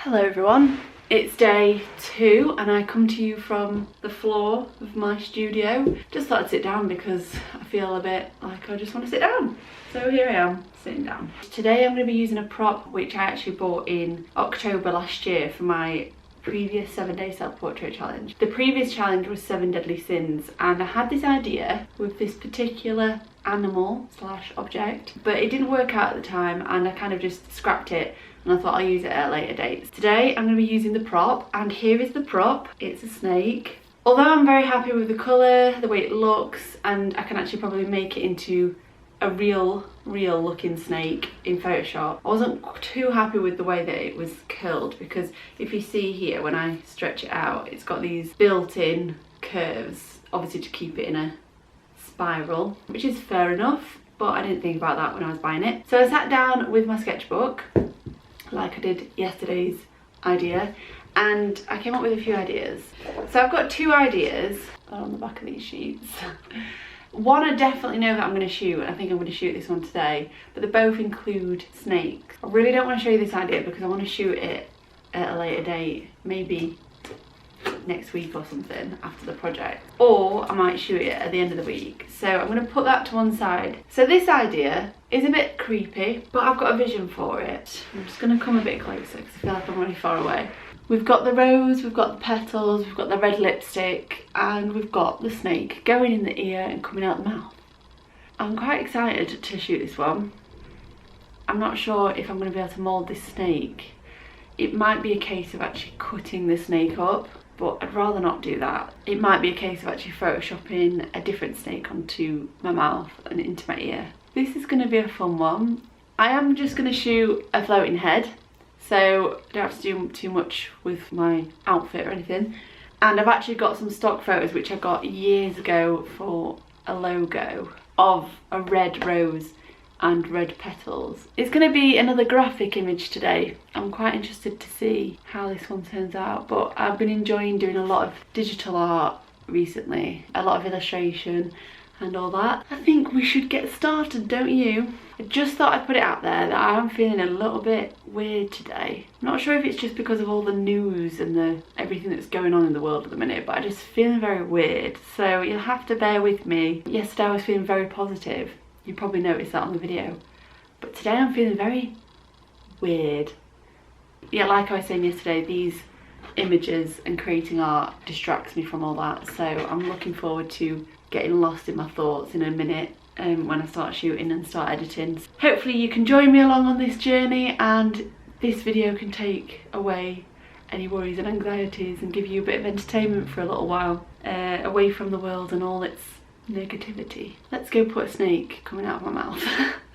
Hello everyone, it's day 2 and I come to you from the floor of my studio. Just thought I'd sit down because I feel a bit like I just want to sit down. So here I am, sitting down. Today I'm going to be using a prop which I actually bought in October last year for my previous 7-day self-portrait challenge. The previous challenge was 7 deadly sins and I had this idea with this particular animal slash object, but it didn't work out at the time and I kind of just scrapped it and I thought I'll use it at a later date. Today I'm going to be using the prop, and here is the prop. It's a snake. Although I'm very happy with the colour, the way it looks, and I can actually probably make it into a real looking snake in Photoshop, I wasn't too happy with the way that it was curled, because if you see here when I stretch it out, it's got these built-in curves, obviously to keep it in a spiral, which is fair enough, but I didn't think about that when I was buying it. So I sat down with my sketchbook like I did yesterday's idea, and I came up with a few ideas. So I've got 2 ideas on the back of these sheets. One I definitely know that I'm going to shoot, and I think I'm going to shoot this one today, but they both include snakes. I really don't want to show you this idea because I want to shoot it at a later date, maybe next week or something after the project, or I might shoot it at the end of the week. So I'm going to put that to one side. So this idea is a bit creepy, but I've got a vision for it. I'm just going to come a bit closer because I feel like I'm really far away. We've got the rose, we've got the petals, we've got the red lipstick, and we've got the snake going in the ear and coming out the mouth. I'm quite excited to shoot this one. I'm not sure if I'm going to be able to mould this snake. It might be a case of actually cutting the snake up, but I'd rather not do that. It might be a case of actually photoshopping a different snake onto my mouth and into my ear. This is going to be a fun one. I am just going to shoot a floating head, so I don't have to do too much with my outfit or anything. And I've actually got some stock photos which I got years ago for a logo of a red rose and red petals. It's going to be another graphic image today. I'm quite interested to see how this one turns out, but I've been enjoying doing a lot of digital art recently, a lot of illustration and all that. I think we should get started, don't you? I just thought I'd put it out there that I am feeling a little bit weird today. I'm not sure if it's just because of all the news and everything that's going on in the world at the minute, but I'm just feeling very weird, so you'll have to bear with me. Yesterday I was feeling very positive. You probably noticed that on the video. But today I'm feeling very weird. Yeah, like I was saying yesterday, these images and creating art distracts me from all that. So I'm looking forward to getting lost in my thoughts in a minute when I start shooting and start editing. Hopefully you can join me along on this journey, and this video can take away any worries and anxieties and give you a bit of entertainment for a little while, away from the world and all its negativity. Let's go put a snake coming out of my mouth.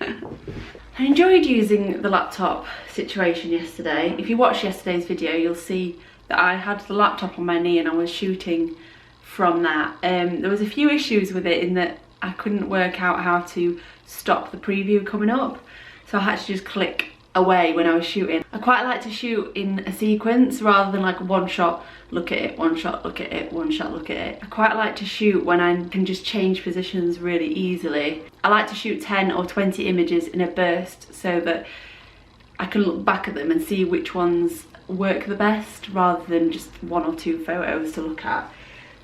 I enjoyed using the laptop situation yesterday. If you watched yesterday's video, you'll see that I had the laptop on my knee and I was shooting from that. There was a few issues with it in that I couldn't work out how to stop the preview coming up, so I had to just click away when I was shooting. I quite like to shoot in a sequence rather than like one shot, look at it, one shot, look at it, one shot, look at it. I quite like to shoot when I can just change positions really easily. I like to shoot 10 or 20 images in a burst so that I can look back at them and see which ones work the best rather than just 1 or 2 photos to look at.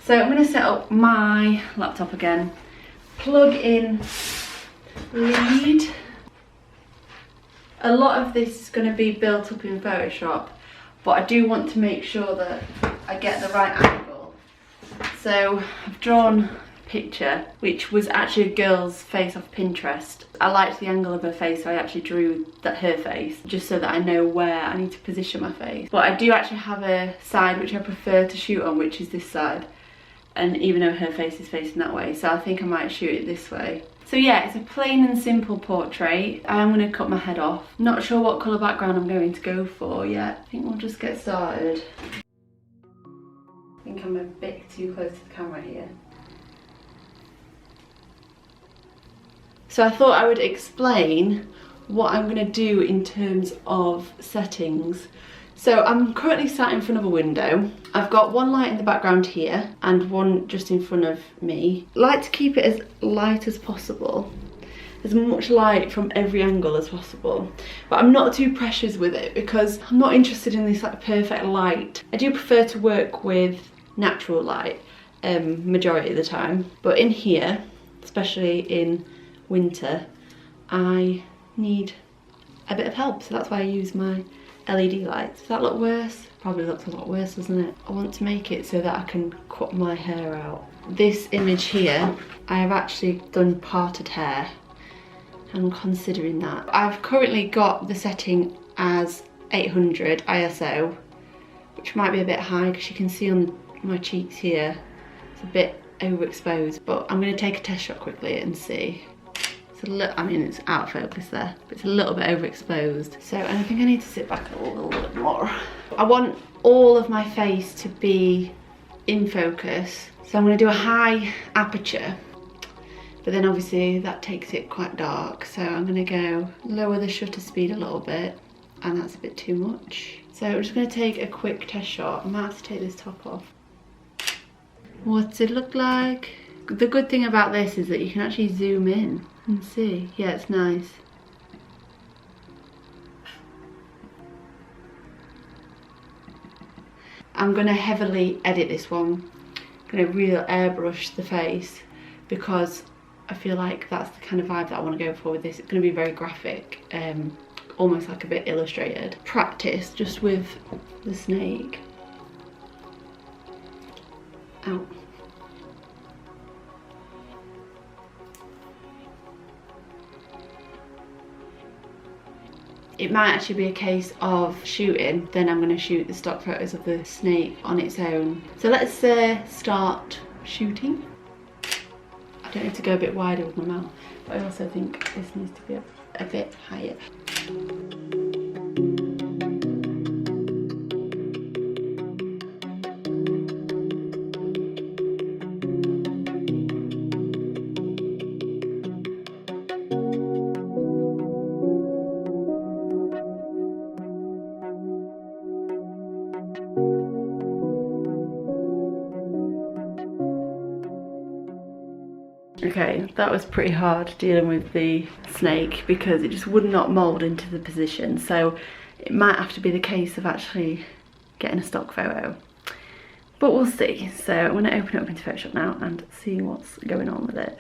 So I'm going to set up my laptop again, plug in lead. A lot of this is going to be built up in Photoshop, but I do want to make sure that I get the right angle. So I've drawn a picture which was actually a girl's face off Pinterest. I liked the angle of her face, so I actually drew her face just so that I know where I need to position my face. But I do actually have a side which I prefer to shoot on, which is this side, and even though her face is facing that way, so I think I might shoot it this way. So yeah, it's a plain and simple portrait. I am going to cut my head off. Not sure what colour background I'm going to go for yet. I think we'll just get started. I think I'm a bit too close to the camera here. So I thought I would explain what I'm going to do in terms of settings. So I'm currently sat in front of a window. I've got one light in the background here and one just in front of me. I like to keep it as light as possible. as much light from every angle as possible. But I'm not too precious with it because I'm not interested in this like perfect light. I do prefer to work with natural light majority of the time, but in here, especially in winter, I need a bit of help, so that's why I use my LED lights. Does that look worse? Probably looks a lot worse, doesn't it? I want to make it so that I can cut my hair out. This image here, I have actually done parted hair. I'm considering that. I've currently got the setting as 800 ISO, which might be a bit high because you can see on my cheeks here, it's a bit overexposed, but I'm going to take a test shot quickly and see. It's a little, I mean, it's out of focus there, but it's a little bit overexposed. So, and I think I need to sit back a little bit more. I want all of my face to be in focus, so I'm going to do a high aperture, but then obviously that takes it quite dark, so I'm going to go lower the shutter speed a little bit, and that's a bit too much. So I'm just going to take a quick test shot. I might have to take this top off. What's it look like? The good thing about this is that you can actually zoom in and see. Yeah, it's nice. I'm going to heavily edit this one. I'm going to really airbrush the face because I feel like that's the kind of vibe that I want to go for with this. It's going to be very graphic, almost like a bit illustrated. Practice just with the snake. Ow. It might actually be a case of shooting, then I'm going to shoot the stock photos of the snake on its own. So let's start shooting. I don't need to go a bit wider with my mouth, but I also think this needs to be a bit higher. Okay, that was pretty hard dealing with the snake because it just would not mould into the position, so it might have to be the case of actually getting a stock photo, but we'll see. So I'm going to open it up into Photoshop now and see what's going on with it.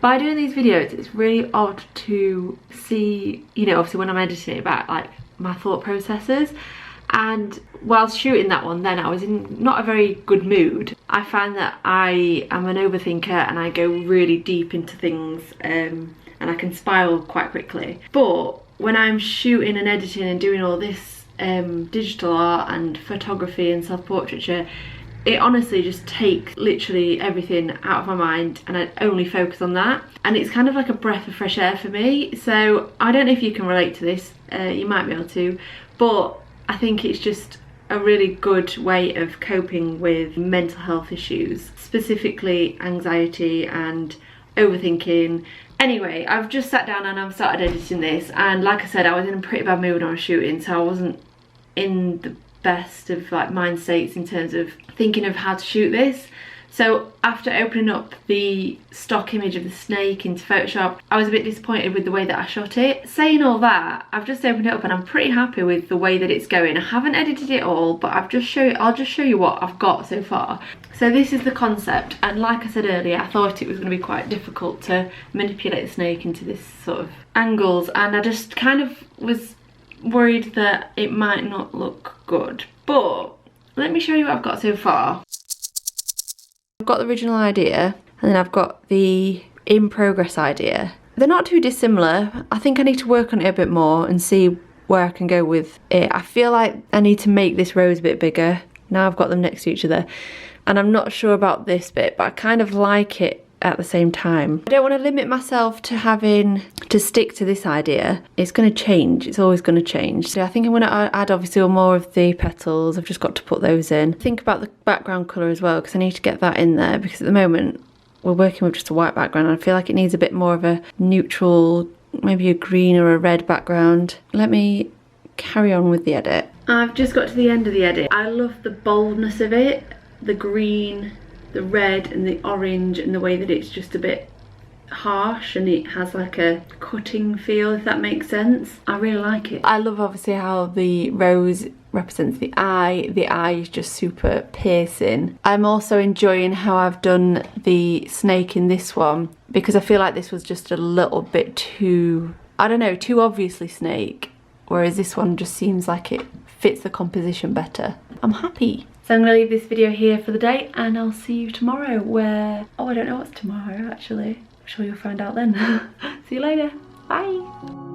By doing these videos, it's really odd to see, you know, obviously when I'm editing it back, like my thought processes. And whilst shooting that one then, I was in not a very good mood. I find that I am an overthinker and I go really deep into things, and I can spiral quite quickly. But when I'm shooting and editing and doing all this digital art and photography and self-portraiture, it honestly just takes literally everything out of my mind and I only focus on that. And it's kind of like a breath of fresh air for me. So I don't know if you can relate to this, you might be able to, but I think it's just a really good way of coping with mental health issues, specifically anxiety and overthinking. Anyway, I've just sat down and I've started editing this, and like I said, I was in a pretty bad mood when I was shooting, so I wasn't in the best of like mind states in terms of thinking of how to shoot this. So after opening up the stock image of the snake into Photoshop, I was a bit disappointed with the way that I shot it. Saying all that, I've just opened it up and I'm pretty happy with the way that it's going. I haven't edited it all, but I'll just show you what I've got so far. So this is the concept, and like I said earlier, I thought it was going to be quite difficult to manipulate the snake into this sort of angles, and I just kind of was worried that it might not look good. But let me show you what I've got so far. I've got the original idea and then I've got the in progress idea. They're not too dissimilar. I think I need to work on it a bit more and see where I can go with it. I feel like I need to make this rose a bit bigger. Now I've got them next to each other, and I'm not sure about this bit, but I kind of like it at the same time. I don't want to limit myself to having to stick to this idea. It's going to change, it's always going to change. So I think I'm going to add obviously more of the petals. I've just got to put those in. Think about the background colour as well, because I need to get that in there, because at the moment we're working with just a white background and I feel like it needs a bit more of a neutral, maybe a green or a red background. Let me carry on with the edit. I've just got to the end of the edit. I love the boldness of it, the green, the red and the orange, and the way that it's just a bit harsh and it has like a cutting feel, if that makes sense. I really like it. I love obviously how the rose represents the eye. The eye is just super piercing. I'm also enjoying how I've done the snake in this one, because I feel like this was just a little bit too, I don't know, too obviously snake, whereas this one just seems like it fits the composition better. I'm happy. So I'm going to leave this video here for the day, and I'll see you tomorrow where, oh, I don't know what's tomorrow actually. I'm sure you'll find out then. See you later. Bye.